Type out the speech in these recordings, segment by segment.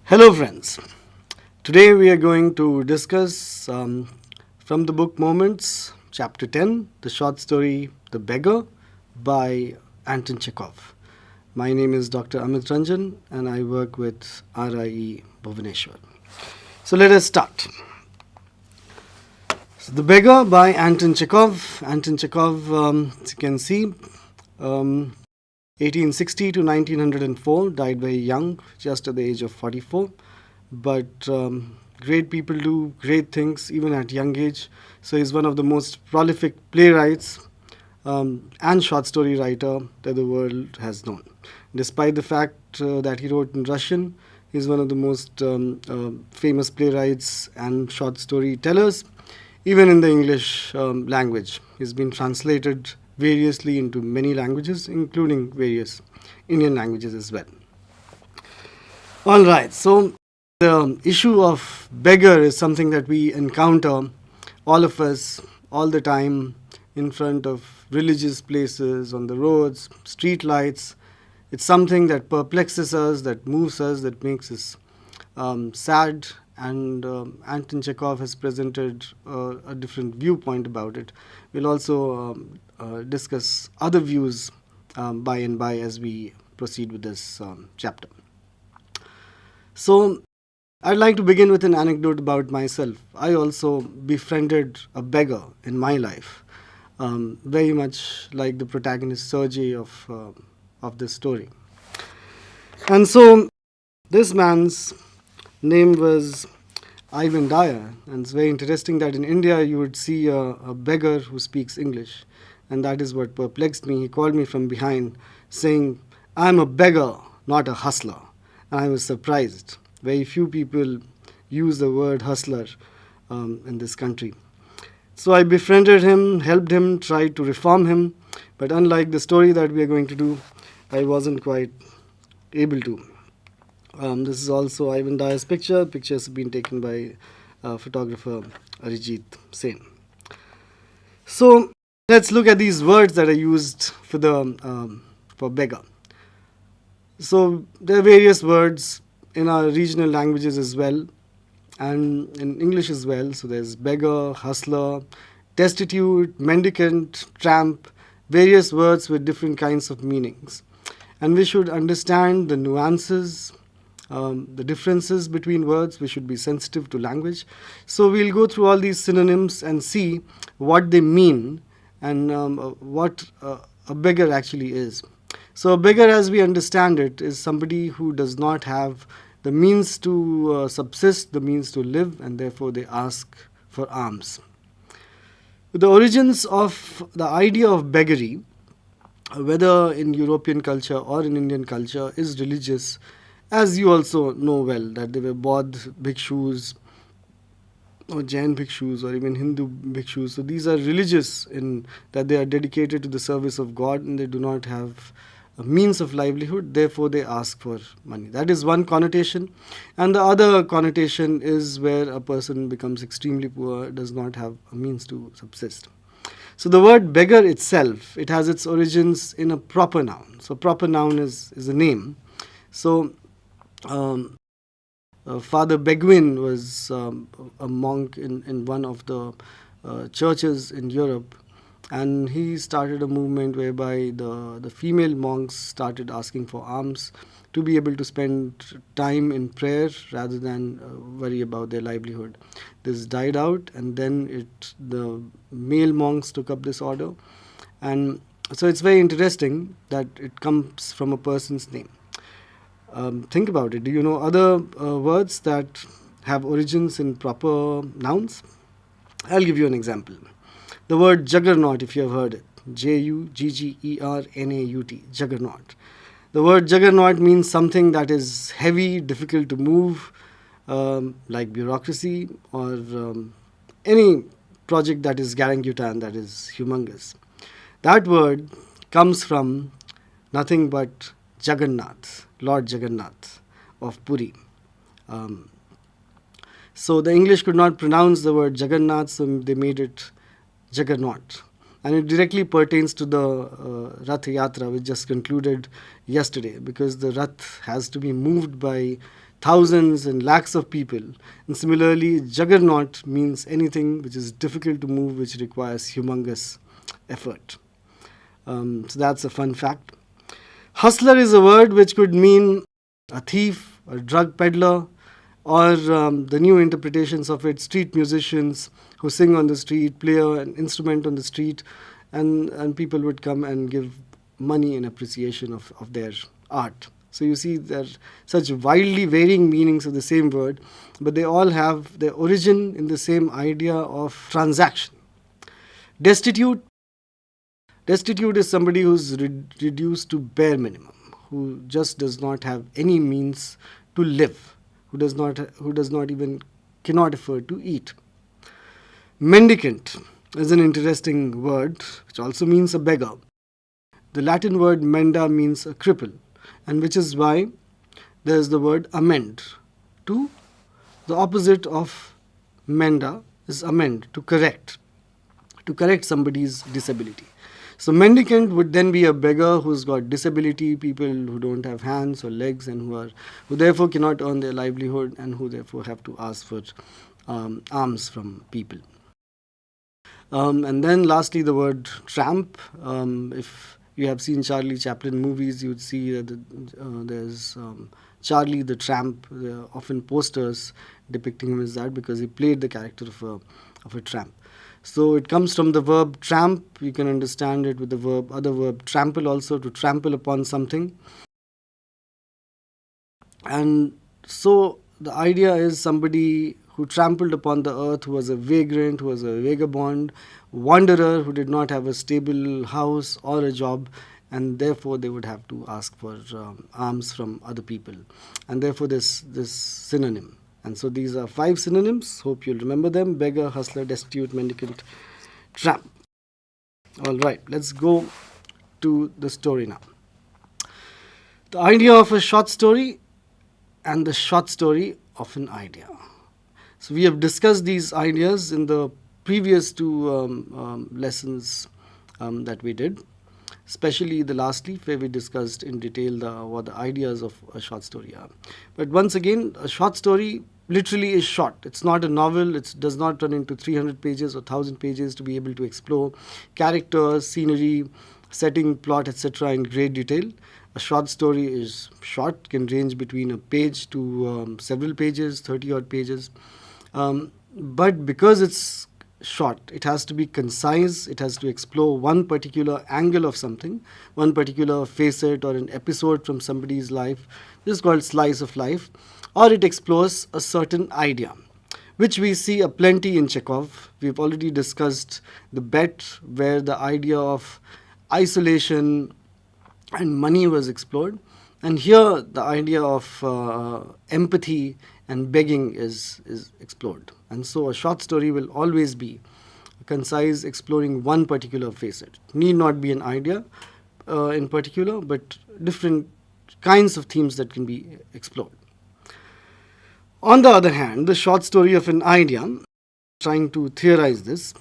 Hello, friends. Today we are going to discuss from the book Moments, Chapter 10, the short story The Beggar by Anton Chekhov. My name is Dr. Amit Ranjan and I work with RIE Bhubaneswar. So let us start. So The Beggar by Anton Chekhov. Anton Chekhov, as you can see, 1860 to 1904, died very young, just at the age of 44. But great people do great things even at young age. So he's one of the most prolific playwrights and short story writer that the world has known. Despite the fact that he wrote in Russian, he's one of the most famous playwrights and short story tellers, even in the English language. He's been translated variously into many languages, including various Indian languages as well. All right, so the issue of beggar is something that we encounter, all of us, all the time, in front of religious places, on the roads, street lights. It's something that perplexes us, that moves us, that makes us sad. And Anton Chekhov has presented a different viewpoint about it. We'll also discuss other views by and by as we proceed with this chapter. So, I'd like to begin with an anecdote about myself. I also befriended a beggar in my life, very much like the protagonist Sergei of this story. And so, this man's name was Ivan Dyer, and it's very interesting that in India you would see a beggar who speaks English, and that is what perplexed me. He called me from behind, saying, "I'm a beggar, not a hustler," and I was surprised. Very few people use the word hustler in this country. So I befriended him, helped him, tried to reform him, but unlike the story that we are going to do, I wasn't quite able to. This is also Ivan Dyer's picture. Pictures have been taken by photographer Arijit Sen. So let's look at these words that are used for beggar. So there are various words in our regional languages as well, and in English as well. So there's beggar, hustler, destitute, mendicant, tramp, various words with different kinds of meanings. And we should understand the nuances, the differences between words. We should be sensitive to language. So we'll go through all these synonyms and see what they mean and what a beggar actually is. So a beggar, as we understand it, is somebody who does not have the means to subsist, the means to live, and therefore they ask for alms. The origins of the idea of beggary, whether in European culture or in Indian culture, is religious, as you also know well, that there were Bodh bhikshus or Jain bhikshus or even Hindu bhikshus. So these are religious in that they are dedicated to the service of God and they do not have a means of livelihood, therefore they ask for money. That is one connotation. And the other connotation is where a person becomes extremely poor, does not have a means to subsist. So the word beggar itself, it has its origins in a proper noun. So proper noun is a name. So Father Begwin was a monk in one of the churches in Europe, and he started a movement whereby the female monks started asking for alms to be able to spend time in prayer rather than worry about their livelihood. This died out, and then the male monks took up this order, and so it's very interesting that it comes from a person's name. Think about it. Do you know other words that have origins in proper nouns? I'll give you an example. The word juggernaut, if you have heard it, Juggernaut, juggernaut. The word juggernaut means something that is heavy, difficult to move, like bureaucracy or any project that is garangutan, that is humongous. That word comes from nothing but Jagannath, Lord Jagannath of Puri. So the English could not pronounce the word Jagannath, so they made it Juggernaut. And it directly pertains to the Rath Yatra, which just concluded yesterday, because the Rath has to be moved by thousands and lakhs of people. And similarly, juggernaut means anything which is difficult to move, which requires humongous effort. So that's a fun fact. Hustler is a word which could mean a thief, a drug peddler, or the new interpretations of it, street musicians who sing on the street, play an instrument on the street, and people would come and give money in appreciation of their art. So you see there are such wildly varying meanings of the same word, but they all have their origin in the same idea of transaction. Destitute. Destitute is somebody who's reduced to bare minimum, who just does not have any means to live, who does not even cannot afford to eat. Mendicant is an interesting word, which also means a beggar. The Latin word menda means a cripple, and which is why there is the word amend. To the opposite of menda is amend, to correct somebody's disability. So mendicant would then be a beggar who's got disability, people who don't have hands or legs and who therefore cannot earn their livelihood and who therefore have to ask for alms from people. And then lastly, the word tramp. If you have seen Charlie Chaplin movies, you would see that there's Charlie the Tramp. There are often posters depicting him as that because he played the character of a tramp. So it comes from the verb tramp. You can understand it with the other verb trample also, to trample upon something. And so the idea is somebody who trampled upon the earth, who was a vagrant, who was a vagabond, wanderer, who did not have a stable house or a job, and therefore they would have to ask for alms from other people. And therefore this synonym. And so these are 5 synonyms. Hope you'll remember them: beggar, hustler, destitute, mendicant, tramp. All right, let's go to the story now. The idea of a short story and the short story of an idea. So we have discussed these ideas in the previous 2 lessons that we did, especially the last leaf where we discussed in detail what the ideas of a short story are. But once again, a short story literally is short. It's not a novel. It does not run into 300 pages or 1000 pages to be able to explore characters, scenery, setting, plot, etc. in great detail. A short story is short, can range between a page to several pages, 30 odd pages. But because it's short, it has to be concise, it has to explore one particular angle of something, one particular facet or an episode from somebody's life. This is called slice of life. Or it explores a certain idea, which we see aplenty in Chekhov. We've already discussed the bet, where the idea of isolation and money was explored. And here the idea of empathy and begging is explored. And so a short story will always be concise, exploring one particular facet. It need not be an idea in particular, but different kinds of themes that can be explored. On the other hand, the short story of an idea, trying to theorize this,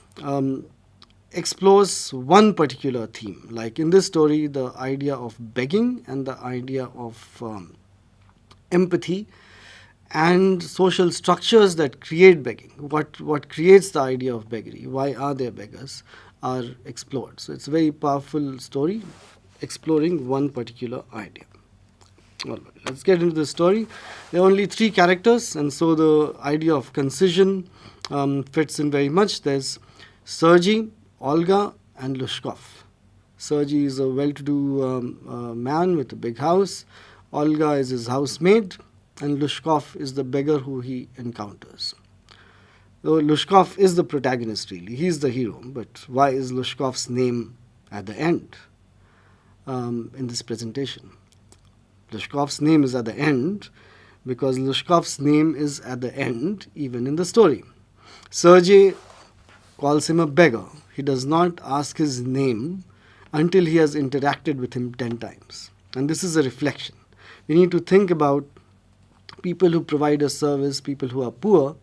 explores one particular theme. Like in this story, the idea of begging and the idea of empathy and social structures that create begging. What creates the idea of beggary? Why are there beggars? Are explored. So it's a very powerful story exploring one particular idea. All right, let's get into the story. There are only 3 characters, and so the idea of concision fits in very much. There's Sergei, Olga, and Lushkov. Sergei is a well-to-do man with a big house. Olga is his housemaid, and Lushkov is the beggar who he encounters. Though Lushkov is the protagonist, really, he's the hero. But why is Lushkov's name at the end in this presentation? Lushkov's name is at the end because Lushkov's name is at the end even in the story. Sergei calls him a beggar. He does not ask his name until he has interacted with him 10 times. And this is a reflection. We need to think about people who provide a service, people who are poor.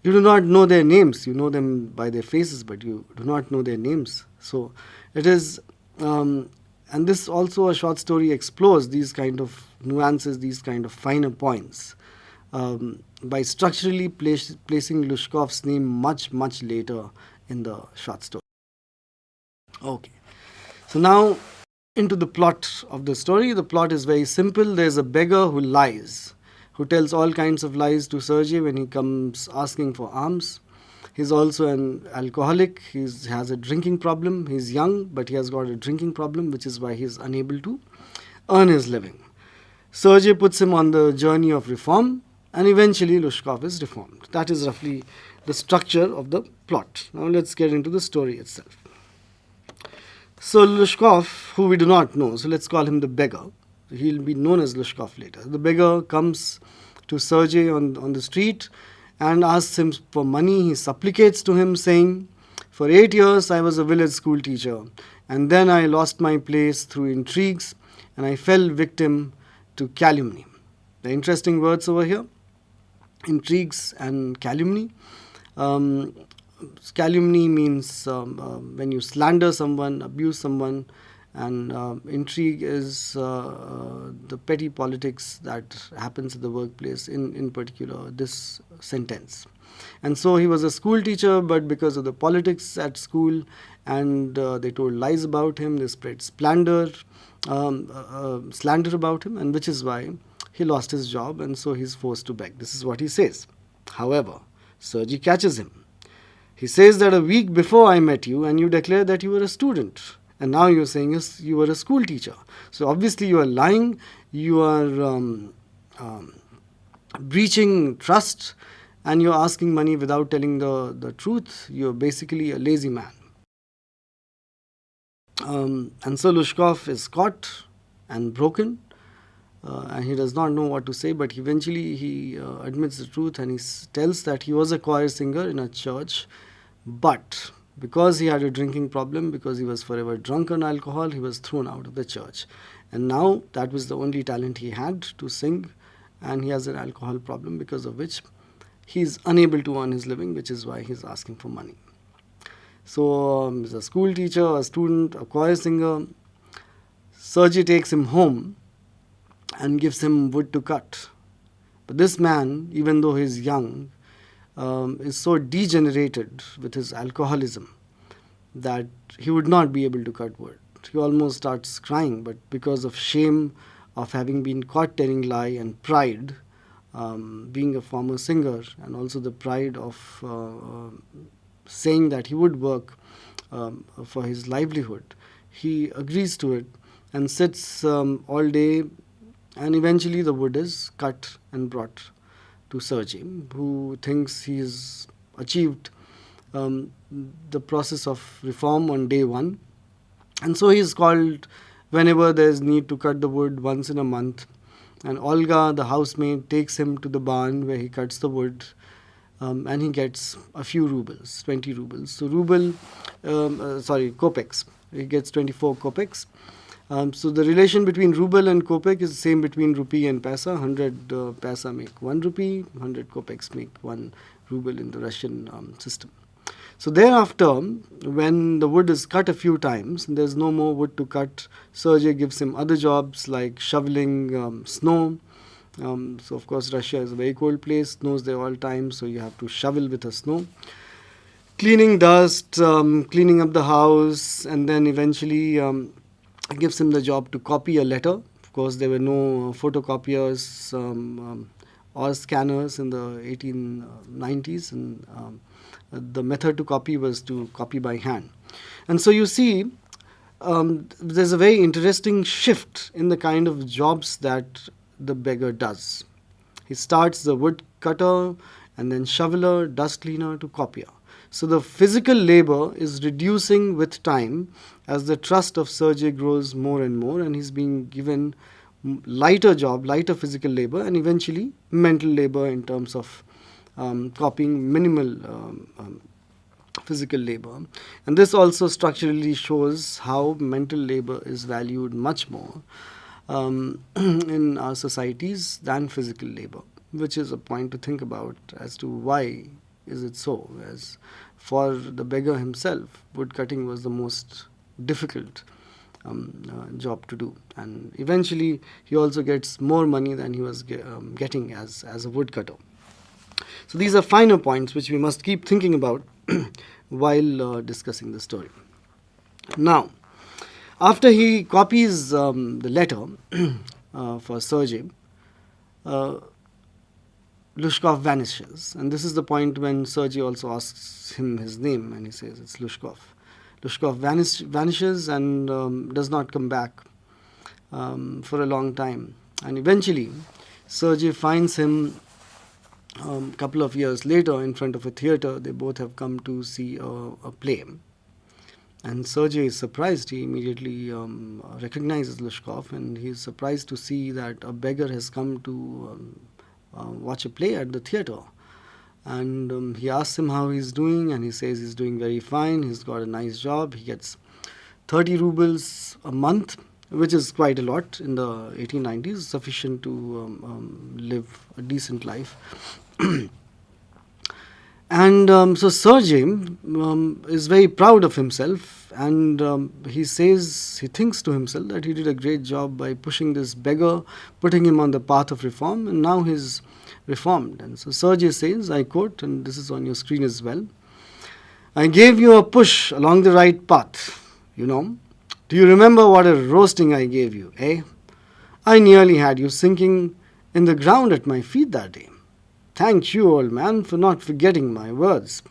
You do not know their names. You know them by their faces, but you do not know their names. So it is... and this also, a short story explores these kind of nuances, these kind of finer points. by structurally placing Lushkov's name much, much later in the short story. Okay. So now into the plot of the story. The plot is very simple. There's a beggar who lies, who tells all kinds of lies to Sergei when he comes asking for alms. He's also an alcoholic. He has a drinking problem. He's young, but he has got a drinking problem, which is why he's unable to earn his living. Sergei puts him on the journey of reform, and eventually Lushkov is reformed. That is roughly the structure of the plot. Now let's get into the story itself. So Lushkov, who we do not know, so let's call him the beggar. He'll be known as Lushkov later. The beggar comes to Sergei on the street and asks him for money. He supplicates to him, saying, "For 8 years I was a village school teacher, and then I lost my place through intrigues, and I fell victim to calumny." The interesting words over here, intrigues and calumny. Calumny means when you slander someone, abuse someone, and intrigue is the petty politics that happens in the workplace, in particular this sentence. And so he was a school teacher, but because of the politics at school, and they told lies about him, they spread slander about him, and which is why he lost his job, and so he's forced to beg. This is what he says. However, Sergei catches him. He says that a week before I met you, and you declared that you were a student, and now you're saying you were a school teacher. So obviously you are lying, you are breaching trust, and you're asking money without telling the truth. You're basically a lazy man. And so Lushkov is caught and broken, and he does not know what to say, but eventually he admits the truth, and he tells that he was a choir singer in a church, but because he had a drinking problem, because he was forever drunk on alcohol, he was thrown out of the church. And now that was the only talent he had, to sing, and he has an alcohol problem, because of which he is unable to earn his living, which is why he is asking for money. So he's a school teacher, a student, a choir singer. Sergei takes him home and gives him wood to cut. But this man, even though he's young, is so degenerated with his alcoholism that he would not be able to cut wood. He almost starts crying, but because of shame of having been caught telling lie, and pride, being a former singer, and also the pride of saying that he would work for his livelihood, he agrees to it and sits all day, and eventually the wood is cut and brought to Sergei, who thinks he's achieved the process of reform on day one. And so he's called whenever there's need to cut the wood once in a month. And Olga, the housemaid, takes him to the barn where he cuts the wood, and he gets a few rubles, 20 rubles. So kopecks. He gets 24 kopecks. So the relation between ruble and kopek is the same between rupee and paisa. 100 paisa make 1 rupee, 100 kopecks make 1 ruble in the Russian system. So thereafter, when the wood is cut a few times, and there's no more wood to cut, Sergei gives him other jobs like shoveling snow. So of course Russia is a very cold place, snows there all time, so you have to shovel with the snow. Cleaning dust, cleaning up the house, and then eventually gives him the job to copy a letter. Of course, there were no photocopiers or scanners in the 1890s, and the method to copy was to copy by hand. And so you see, there's a very interesting shift in the kind of jobs that the beggar does. He starts the wood cutter, and then shoveler, dust cleaner, to copier. So the physical labor is reducing with time as the trust of Sergei grows more and more, and he's being given lighter job, lighter physical labor, and eventually mental labor in terms of copying minimal physical labor. And this also structurally shows how mental labor is valued much more in our societies than physical labor, which is a point to think about as to why is it so. As for the beggar himself, wood cutting was the most difficult job to do, and eventually he also gets more money than he was getting as a woodcutter. So these are finer points which we must keep thinking about while discussing the story. Now, after he copies the letter for Sergei, uh, Lushkov vanishes, and this is the point when Sergei also asks him his name, and he says it's Lushkov. Lushkov vanishes and does not come back for a long time, and eventually Sergei finds him a couple of years later in front of a theater. They both have come to see a play, and Sergei is surprised. He immediately recognizes Lushkov, and he is surprised to see that a beggar has come to watch a play at the theater. And he asks him how he's doing, and he says he's doing very fine. He's got a nice job. He gets 30 rubles a month, which is quite a lot in the 1890s, sufficient to live a decent life. And so Sergei is very proud of himself, and he thinks to himself that he did a great job by pushing this beggar, putting him on the path of reform, and now he's reformed. And so Sergei says, I quote, and this is on your screen as well, I gave you a push along the right path, you know. Do you remember what a roasting I gave you, eh? I nearly had you sinking in the ground at my feet that day. Thank you, old man, for not forgetting my words.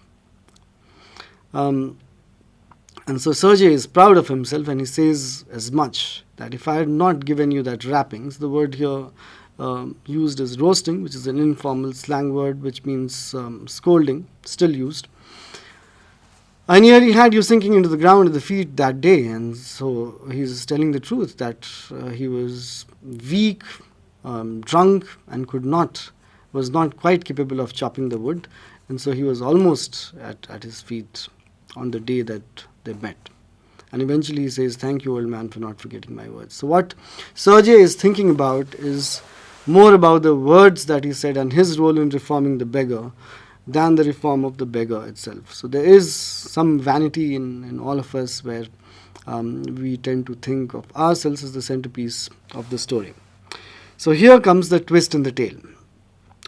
And so Sergei is proud of himself, and he says as much, that if I had not given you that rappings, the word here used is roasting, which is an informal slang word which means scolding, still used. I nearly had you sinking into the ground at the feet that day. And so he's telling the truth that he was weak, drunk, and was not quite capable of chopping the wood, and so he was almost at his feet on the day that they met. And eventually he says, thank you, old man, for not forgetting my words. So what Sergei is thinking about is more about the words that he said and his role in reforming the beggar than the reform of the beggar itself. So there is some vanity in all of us, where we tend to think of ourselves as the centerpiece of the story. So here comes the twist in the tale.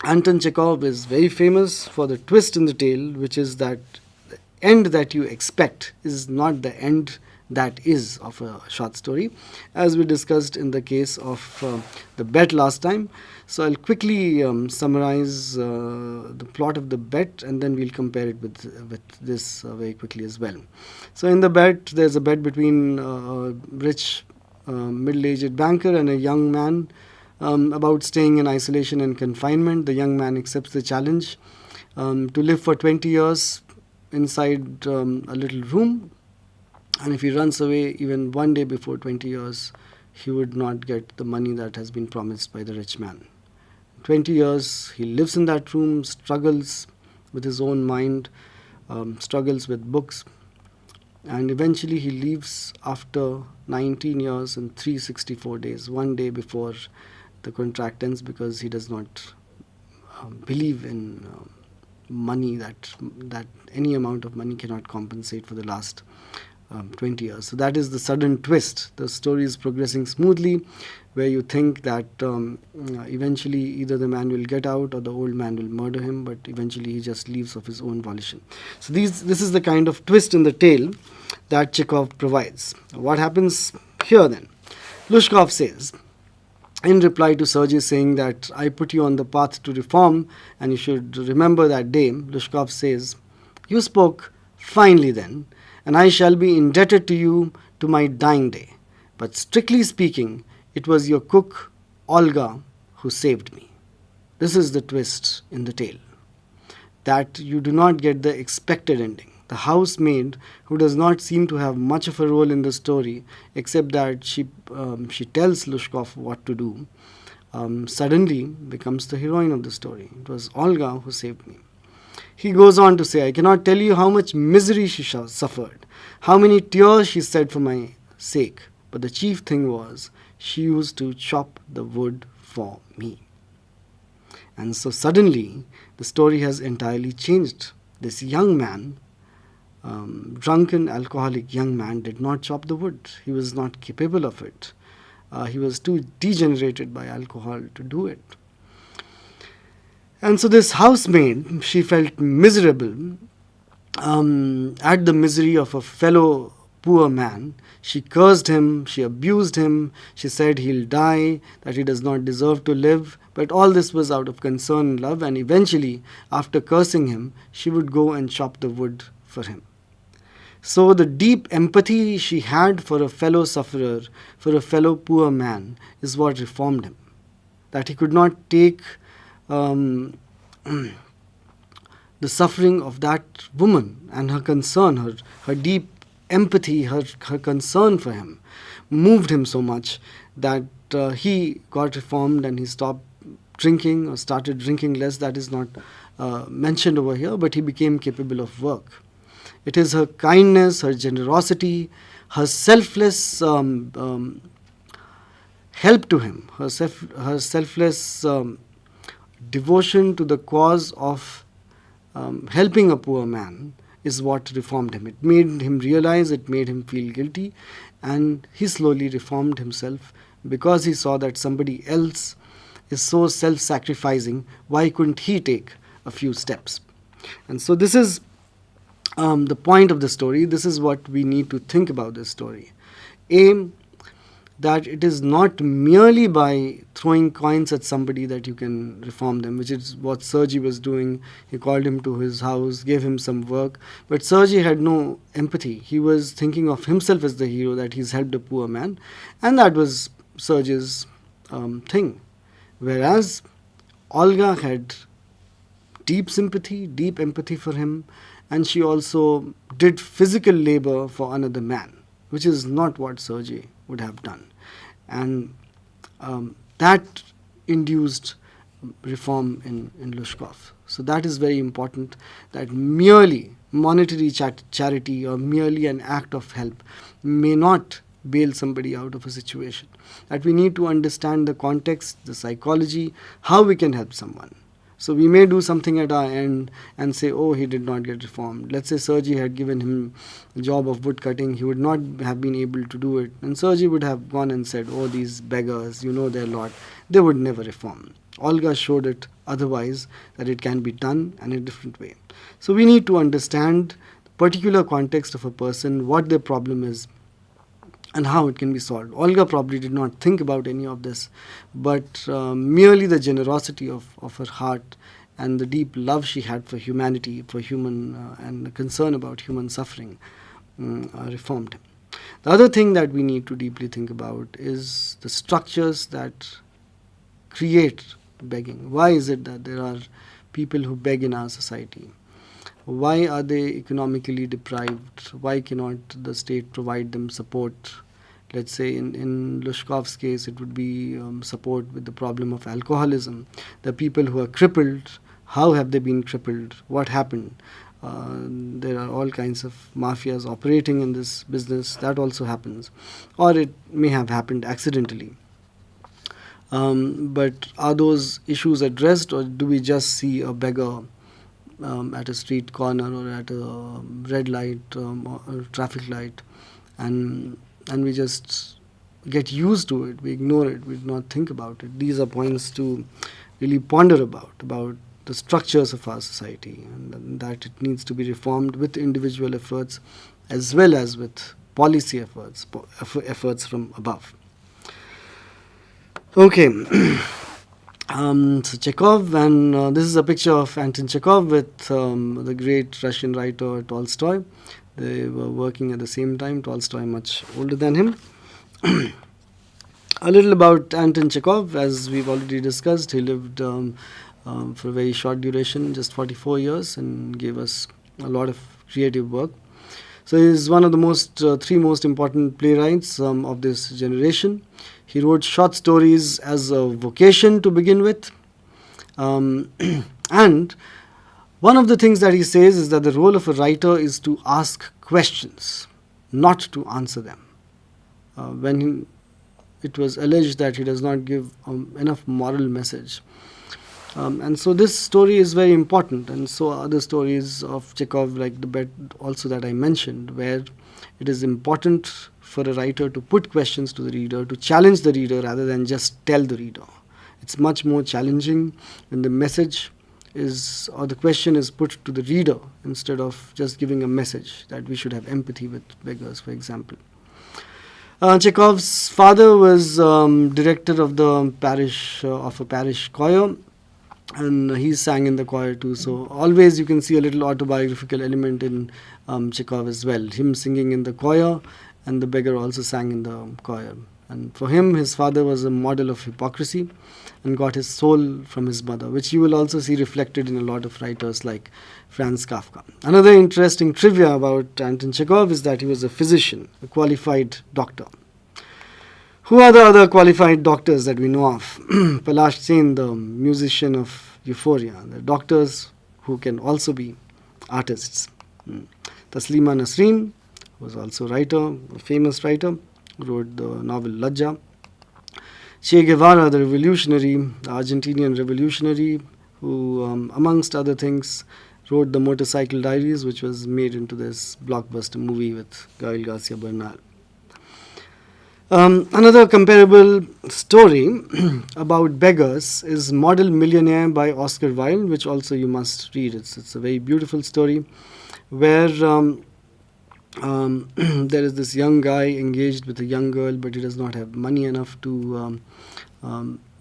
Anton Chekhov is very famous for the twist in the tale, which is that the end that you expect is not the end that is of a short story, as we discussed in the case of the bet last time. So I'll quickly summarize the plot of the bet, and then we'll compare it with this very quickly as well. So in the bet, there's a bet between a rich middle-aged banker and a young man about staying in isolation and confinement. The young man accepts the challenge to live for 20 years inside a little room, and if he runs away even one day before 20 years, he would not get the money that has been promised by the rich man. 20 years he lives in that room, struggles with his own mind, struggles with books, and eventually he leaves after 19 years and 364 days, one day before the contract ends, because he does not believe in money, that any amount of money cannot compensate for the last 20 years. So that is the sudden twist. The story is progressing smoothly, where you think that eventually either the man will get out or the old man will murder him, but eventually he just leaves of his own volition. So this is the kind of twist in the tale that Chekhov provides. What happens here then? Lushkov says, in reply to Sergei saying that I put you on the path to reform and you should remember that day, Lushkov says, you spoke finely then, and I shall be indebted to you to my dying day. But strictly speaking, it was your cook, Olga, who saved me. This is the twist in the tale, that you do not get the expected ending. The housemaid, who does not seem to have much of a role in the story, except that she tells Lushkov what to do, suddenly becomes the heroine of the story. It was Olga who saved me. He goes on to say, I cannot tell you how much misery she suffered, how many tears she shed for my sake, but the chief thing was she used to chop the wood for me. And so suddenly the story has entirely changed. This young man drunken, alcoholic young man did not chop the wood. He was not capable of it. He was too degenerated by alcohol to do it. And so this housemaid, she felt miserable at the misery of a fellow poor man. She cursed him, she abused him, she said he'll die, that he does not deserve to live. But all this was out of concern and love, and eventually, after cursing him, she would go and chop the wood for him. So the deep empathy she had for a fellow sufferer, for a fellow poor man, is what reformed him. That he could not take the suffering of that woman and her concern, her deep empathy, her concern for him, moved him so much that he got reformed and he stopped drinking or started drinking less. That is not mentioned over here, but he became capable of work. It is her kindness, her generosity, her selfless help to him, her selfless devotion to the cause of helping a poor man is what reformed him. It made him realize, it made him feel guilty, and he slowly reformed himself because he saw that somebody else is so self-sacrificing. Why couldn't he take a few steps? And so this is the point of the story. This is what we need to think about this story. That it is not merely by throwing coins at somebody that you can reform them, which is what Sergi was doing. He called him to his house, gave him some work, but Sergi had no empathy. He was thinking of himself as the hero, that he's helped a poor man, and that was Sergi's thing. Whereas Olga had deep sympathy, deep empathy for him, and she also did physical labor for another man, which is not what Sergi would have done. And that induced reform in Lushkov. So that is very important, that merely monetary charity or merely an act of help may not bail somebody out of a situation. That we need to understand the context, the psychology, how we can help someone. So we may do something at our end and say, oh, he did not get reformed. Let's say Sergi had given him the job of wood cutting. He would not have been able to do it. And Sergi would have gone and said, oh, these beggars, you know their lot. They would never reform. Olga showed it otherwise, that it can be done in a different way. So we need to understand the particular context of a person, what their problem is, and how it can be solved. Olga probably did not think about any of this, but merely the generosity of her heart and the deep love she had for humanity, for human, and the concern about human suffering reformed him. The other thing that we need to deeply think about is the structures that create begging. Why is it that there are people who beg in our society? Why are they economically deprived? Why cannot the state provide them support? Let's say in Lushkov's case, it would be support with the problem of alcoholism. The people who are crippled, how have they been crippled? What happened? There are all kinds of mafias operating in this business. That also happens. Or it may have happened accidentally. But are those issues addressed, or do we just see a beggar at a street corner or at a red light or a traffic light, and we just get used to it, we ignore it, we do not think about it? These are points to really ponder about the structures of our society, and that it needs to be reformed with individual efforts as well as with policy efforts from above. Okay. So Chekhov, and this is a picture of Anton Chekhov with the great Russian writer Tolstoy. They were working at the same time. Tolstoy much older than him. A little about Anton Chekhov, as we've already discussed. He lived for a very short duration, just 44 years, and gave us a lot of creative work. So he is one of the three most important playwrights of this generation. He wrote short stories as a vocation to begin with. And one of the things that he says is that the role of a writer is to ask questions, not to answer them. When it was alleged that he does not give enough moral message, And so this story is very important, and so other stories of Chekhov, like the bed also that I mentioned, where it is important for a writer to put questions to the reader, to challenge the reader rather than just tell the reader. It's much more challenging when the message is, or the question is put to the reader instead of just giving a message that we should have empathy with beggars, for example. Chekhov's father was director of the parish of a parish choir, and he sang in the choir too. So always you can see a little autobiographical element in Chekhov as well. Him singing in the choir, and the beggar also sang in the choir. And for him, his father was a model of hypocrisy and got his soul from his mother, which you will also see reflected in a lot of writers like Franz Kafka. Another interesting trivia about Anton Chekhov is that he was a physician, a qualified doctor. Who are the other qualified doctors that we know of? Palash Sen, the musician of Euphoria. The doctors who can also be artists. Taslima Nasreen was also a writer, a famous writer, wrote the novel Lajja. Che Guevara, the revolutionary, the Argentinian revolutionary, who, amongst other things, wrote the Motorcycle Diaries, which was made into this blockbuster movie with Gael Garcia Bernal. Another comparable story about beggars is Model Millionaire by Oscar Wilde, which also you must read. It's a very beautiful story where there is this young guy engaged with a young girl, but he does not have money enough to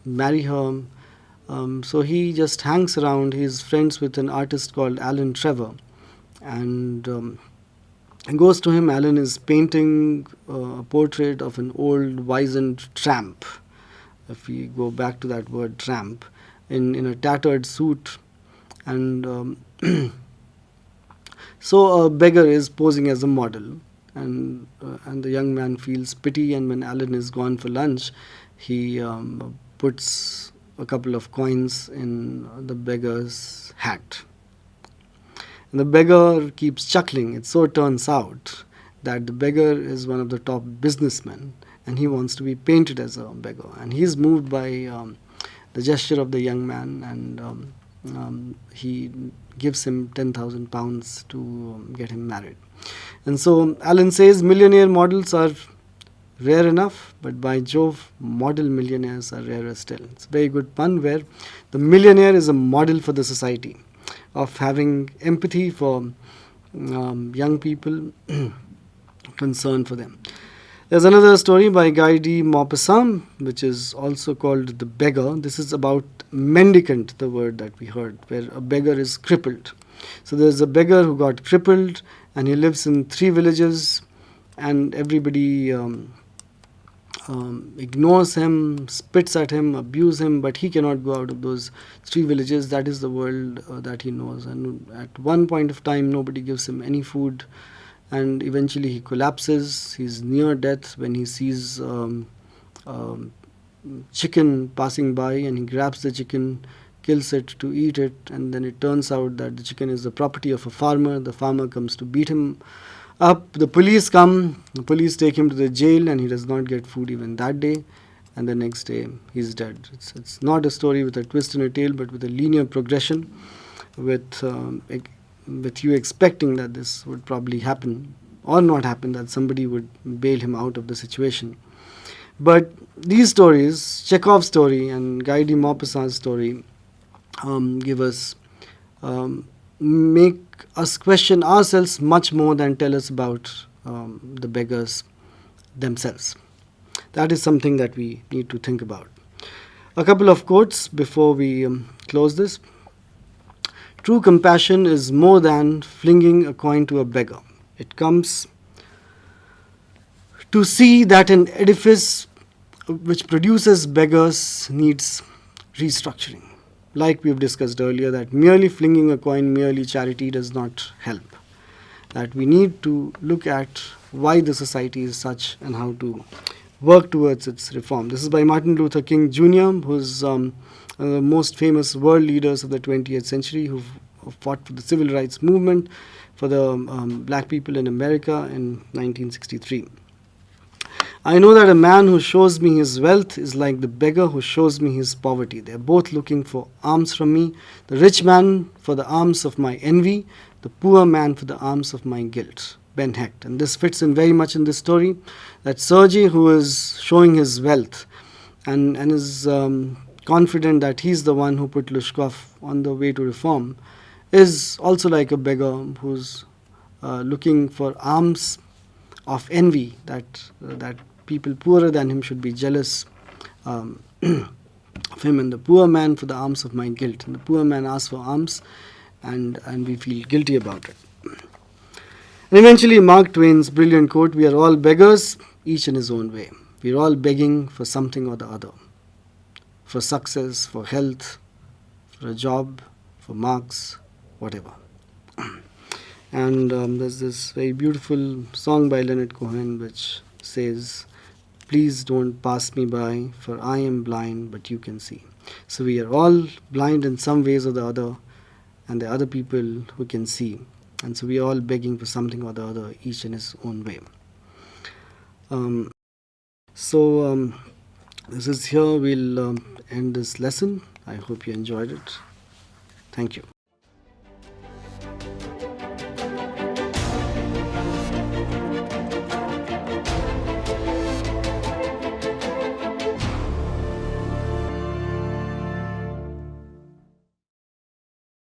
marry her. So he just hangs around. He's friends with an artist called Alan Trevor, and goes to him. Alan is painting a portrait of an old wizened tramp. If we go back to that word tramp, in a tattered suit, and so a beggar is posing as a model, and the young man feels pity. And when Alan is gone for lunch, he puts a couple of coins in the beggar's hat. And the beggar keeps chuckling. It so turns out that the beggar is one of the top businessmen, and he wants to be painted as a beggar. And he's moved by the gesture of the young man, and he gives him £10,000 to get him married. And so Alan says millionaire models are rare enough, but by Jove, model millionaires are rarer still. It's a very good pun where the millionaire is a model for the society of having empathy for young people, concern for them. There's another story by Guy de Maupassant, which is also called The Beggar. This is about mendicant, the word that we heard, where a beggar is crippled. So there's a beggar who got crippled, and he lives in 3 villages, and everybody ignores him, spits at him, abuse him, but he cannot go out of those 3 villages. That is the world that he knows. And at one point of time, nobody gives him any food, and eventually he collapses. He's near death when he sees chicken passing by, and he grabs the chicken, kills it to eat it, and then it turns out that the chicken is the property of a farmer. The farmer comes to beat him up. The police come. The police take him to the jail, and he does not get food even that day. And the next day, he's dead. It's not a story with a twist and a tail, but with a linear progression, with you expecting that this would probably happen or not happen, that somebody would bail him out of the situation. But these stories, Chekhov's story and Guy de Maupassant's story, give us, make us question ourselves much more than tell us about the beggars themselves. That is something that we need to think about. A couple of quotes before we close this. True compassion is more than flinging a coin to a beggar. It comes to see that an edifice which produces beggars needs restructuring. Like we've discussed earlier, that merely flinging a coin, merely charity does not help. That we need to look at why the society is such and how to work towards its reform. This is by Martin Luther King Jr., who's one of the most famous world leaders of the 20th century, who fought for the civil rights movement for the black people in America in 1963. I know that a man who shows me his wealth is like the beggar who shows me his poverty. They are both looking for alms from me. The rich man for the alms of my envy, the poor man for the alms of my guilt. Ben Hecht. And this fits in very much in this story, that Sergei, who is showing his wealth and is confident that he's the one who put Lushkov on the way to reform, is also like a beggar who's looking for alms of envy, that people poorer than him should be jealous of him, and the poor man for the alms of my guilt. And the poor man asks for alms, and we feel guilty about it. And eventually, Mark Twain's brilliant quote, "We are all beggars, each in his own way. We are all begging for something or the other, for success, for health, for a job, for marks, whatever." And there's this very beautiful song by Leonard Cohen which says, "Please don't pass me by, for I am blind, but you can see." So we are all blind in some ways or the other, and there are other people who can see. And so we are all begging for something or the other, each in his own way. This is here we'll end this lesson. I hope you enjoyed it. Thank you.